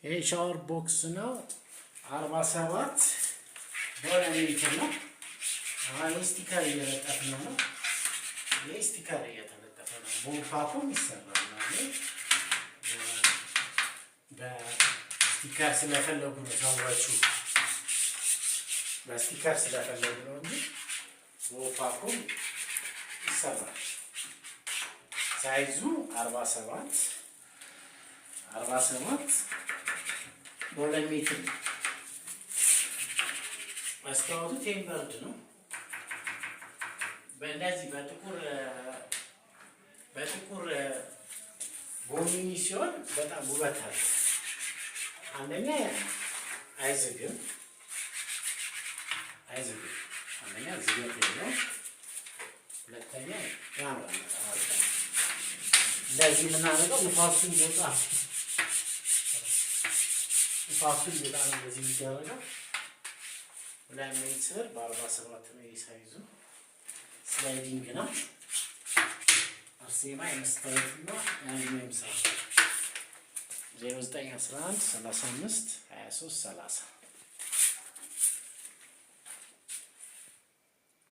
ይሄ ሻወር ቦክስ ነው 47 በኋላ ነው። አሁን ስቲከር እየለጠፍን ነው። ይሄ ስቲከር እየተለጠፈ ነው። ቦምፓኩም ይሰራል ማለት በስቲከር ስለፈለጉ ነው ሰዎቹ በስቲከር ስለፈለጉ ነው እንጂ ቦምፓኩም ይሰራል። ሳይዙ 47 በሁለት ሜትር መስታወቱ ቴምበርድ ነው። በእንደዚህ በጥቁር ጎሚኒ ሲሆን በጣም ውበት አለ። አንደኛ አይዝግም። አንደኛ ዝገት የለው፣ ሁለተኛ ያምራል። እንደዚህ የምናደርገው ንፋሱን ይወጣ ነው። እንደዚህ የሚደረገው 2 ሜትር በ47 ነው የሳይዙ። ስላይዲንግ ነው። አርሴማ የመስታወትና የአሉሚኒየም ስራ 0911 35 23 30